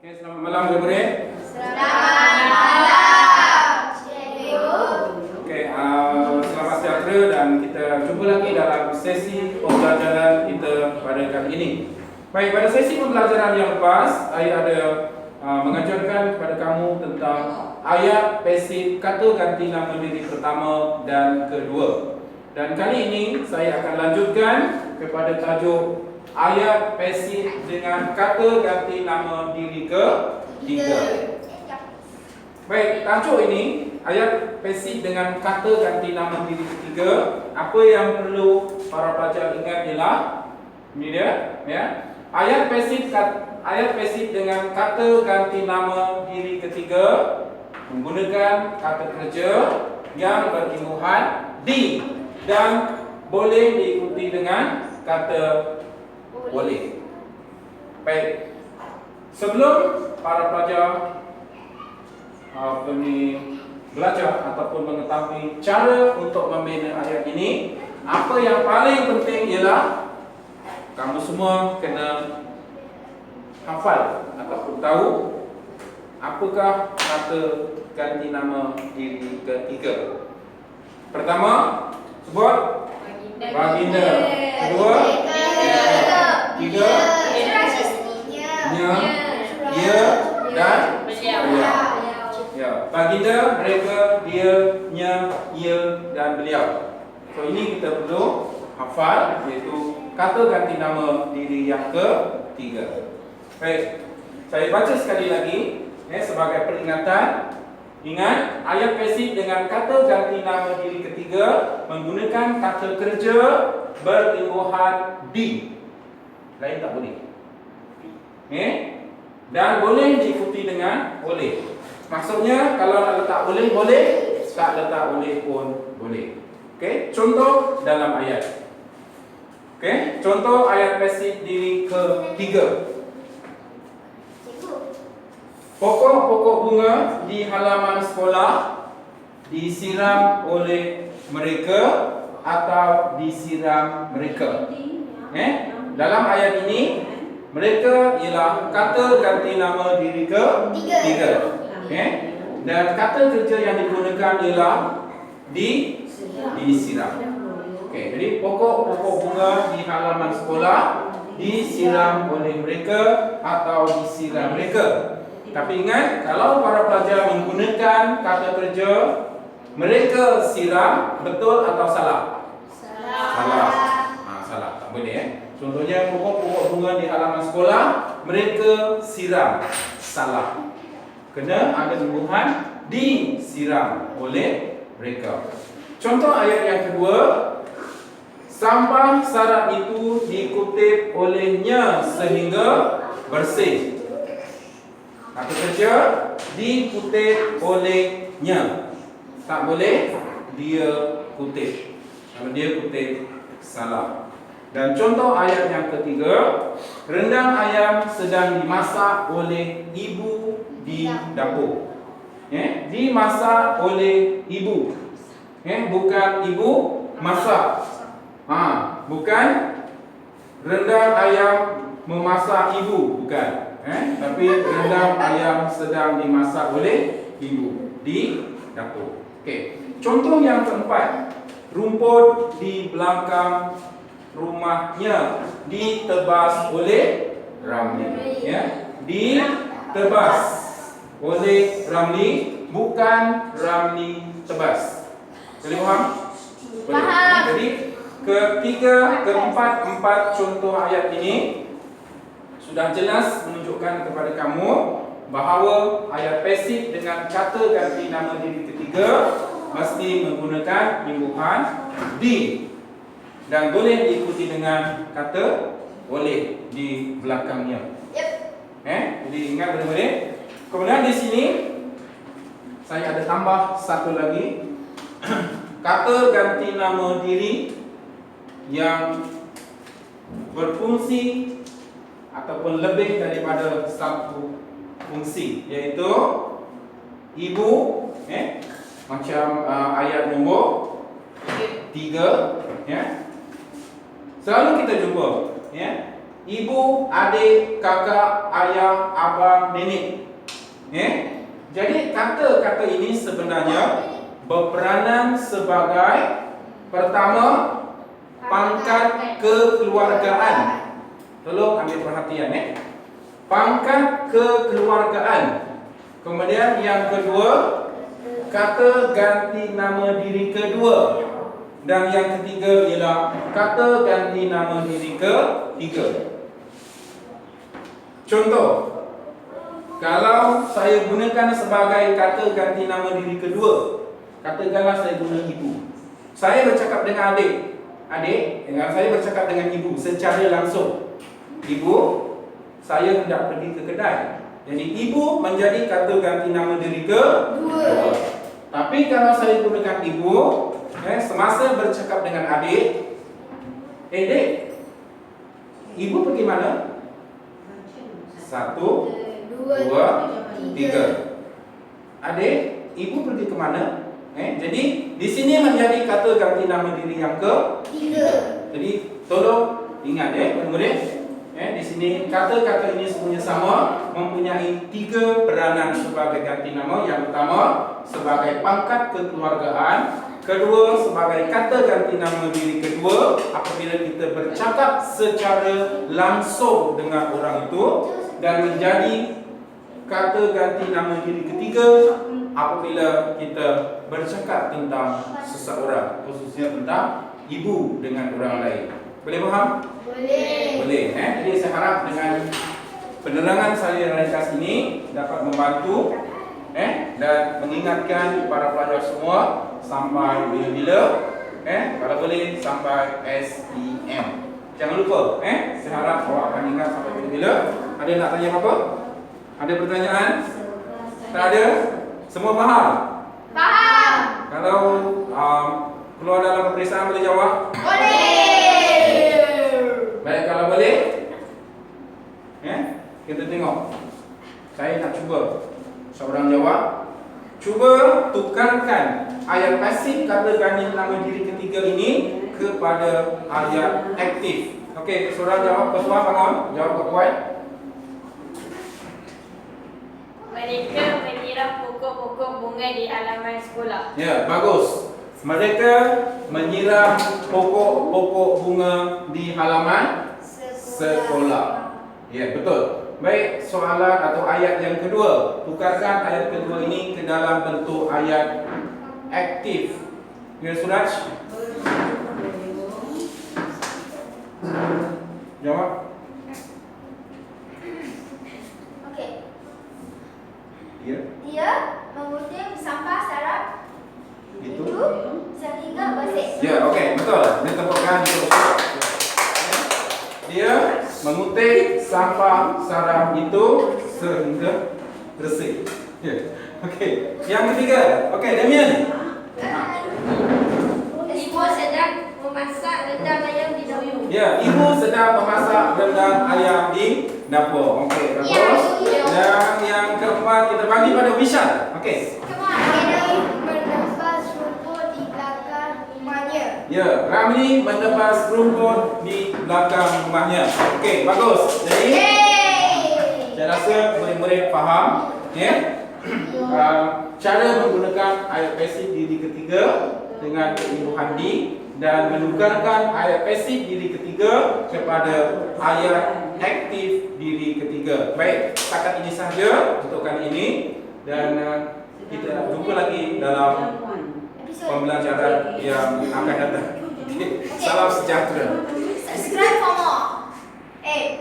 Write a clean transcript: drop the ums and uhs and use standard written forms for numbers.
Okey, selamat malam murid-murid. Selamat malam, Cikgu. Okey, selamat sejahtera dan kita jumpa lagi dalam sesi pembelajaran kita pada kali ini. Baik, pada sesi pembelajaran yang lepas, saya ada mengajarkan kepada kamu tentang ayat pasif kata ganti nama diri pertama dan kedua. Dan kali ini saya akan lanjutkan kepada tajuk ayat pasif dengan kata ganti nama diri ketiga. Baik, tajuk ini ayat pasif dengan kata ganti nama diri ketiga. Apa yang perlu para pelajar ingat ialah ini dia, ya. Ayat pasif dengan kata ganti nama diri ketiga menggunakan kata kerja yang berimbuhan di dan boleh diikuti dengan kata boleh. Baik. Sebelum para pelajar belajar ataupun mengetahui cara untuk membina ayat ini, apa yang paling penting ialah kamu semua kena hafal ataupun tahu apakah kata ganti nama diri ketiga. Pertama, sebut baginda. Kedua, tiga, nya, ia dan beliau. Ya, baginda, mereka, dia, nya, ia dan beliau. So ini kita perlu hafal, iaitu kata ganti nama diri yang ketiga. Baik, saya baca sekali lagi sebagai peringatan. Ingat, ayat pasif dengan kata ganti nama diri ketiga menggunakan kata kerja berimbuhan di. Lain tak boleh. Dan boleh diikuti dengan boleh. Maksudnya kalau nak letak boleh, boleh. Tak letak boleh pun boleh. Okey, contoh dalam ayat. Okey, contoh ayat pasif diri ketiga. Pokok-pokok bunga di halaman sekolah disiram oleh mereka atau disiram mereka. Dalam ayat ini mereka ialah kata ganti nama diri ketiga. Dan kata kerja yang digunakan ialah disiram. Jadi pokok-pokok bunga di halaman sekolah disiram oleh mereka atau disiram mereka. Tapi ingat, kalau para pelajar menggunakan kata kerja mereka siram, betul atau salah? Salah. Salah, tak boleh. Contohnya pokok-pokok bunga di halaman sekolah mereka siram, salah. Kena ada imbuhan disiram oleh mereka. Contoh ayat yang kedua, sampah sarap itu dikutip olehnya sehingga bersih. Kata kerja dikutip olehnya. Tak boleh dia kutip. Kalau dia kutip, salah. Dan contoh ayat yang ketiga, rendang ayam sedang dimasak oleh ibu di dapur. Dimasak oleh ibu. Bukan ibu masak. Bukan rendang ayam memasak ibu, bukan. Tapi rendang ayam sedang dimasak oleh ibu di dapur. Okey. Contoh yang keempat, rumput di belakang rumahnya ditebas oleh Ramli. Ditebas oleh Ramli, bukan Ramli tebas. Boleh faham? Boleh. Jadi ketiga, keempat contoh ayat ini sudah jelas menunjukkan kepada kamu bahawa ayat pasif dengan kata ganti nama diri ketiga mesti menggunakan imbuhan di dan boleh diikuti dengan kata boleh di belakangnya. Jadi ingat benar-benar. Kemudian di sini saya ada tambah satu lagi kata ganti nama diri yang berfungsi ataupun lebih daripada satu fungsi, iaitu ibu, macam ayat nombor 3, selalu kita jumpa, ibu, adik, kakak, ayah, abang, nenek. Jadi kata-kata ini sebenarnya berperanan sebagai pertama pangkat kekeluargaan. Tolong ambil perhatian pangkat kekeluargaan. Kemudian yang kedua, kata ganti nama diri kedua. Dan yang ketiga ialah kata ganti nama diri ketiga. Contoh, kalau saya gunakan sebagai kata ganti nama diri kedua, katakanlah saya guna ibu. Saya bercakap dengan adik, saya bercakap dengan ibu secara langsung. Ibu, saya hendak pergi ke kedai. Jadi ibu menjadi kata ganti nama diri kedua. Tapi kalau saya gunakan ibu, semasa bercakap dengan adik, dek, ibu pergi mana? 1, 2, 3. Adik, ibu pergi ke mana? Jadi di sini menjadi kata ganti nama diri yang ketiga. Jadi tolong ingat murid-murid, di sini kata-kata ini semuanya sama, mempunyai 3 peranan sebagai ganti nama. Yang pertama sebagai pangkat kekeluargaan, kedua sebagai kata ganti nama diri kedua apabila kita bercakap secara langsung dengan orang itu, dan menjadi kata ganti nama diri ketiga apabila kita bercakap tentang seseorang, khususnya tentang ibu dengan orang lain. Boleh faham? Boleh. Jadi saya harap dengan penerangan saya ringkas ini dapat membantu dan mengingatkan para pelajar semua sampai bila-bila, kalau boleh sampai SEM. Jangan lupa, saya harap awak akan ingat sampai bila-bila. Ada nak tanya apa-apa? Ada pertanyaan? Tak ada? Semua faham? Faham. Kalau keluar dalam peperiksaan boleh jawab? Boleh. Baik, kalau boleh, kita tengok. Saya nak cuba seorang jawab. Cuba tukarkan ayat pasif kata ganti nama diri ketiga ini kepada ayat aktif. Okey, seorang jawab kesuai bangun. Jawab kuat. Mereka menyiram pokok-pokok bunga di halaman sekolah. Ya, bagus. Mereka menyiram pokok-pokok bunga di halaman sekolah. Ya, betul. Baik, soalan atau ayat yang kedua. Tukarkan ayat kedua ini ke dalam bentuk ayat aktif. Ya, Suraj? Jawab. Okey. Ya. Dia mengutip sampah sarap Itu. sehingga bersih. Ya, okey, betul. Dia tepukkan untuk Suraj. Dia mengutip sampah sarap itu sehingga bersih. Ya. Okey. Yang ketiga. Okey, Damian. Ibu sedang memasak rendang ayam di dapur. Ya, ibu sedang memasak rendang ayam di dapur. Okey, bagus. Dan yang keempat kita bagi pada Vishal. Okey. Menebas rumput di belakang rumahnya. Ya, Ramli menebas rumput di belakang rumahnya. Okey, bagus. Jadi saya rasa murid-murid faham, cara menggunakan ayat pasif diri ketiga dengan Ibu Handi dan menukarkan ayat pasif diri ketiga kepada ayat aktif diri ketiga. Baik, setakat ini sahaja untuk kali ini, dan kita jumpa lagi dalam pembelajaran yang akan datang. Salam sejahtera. Subscribe for more.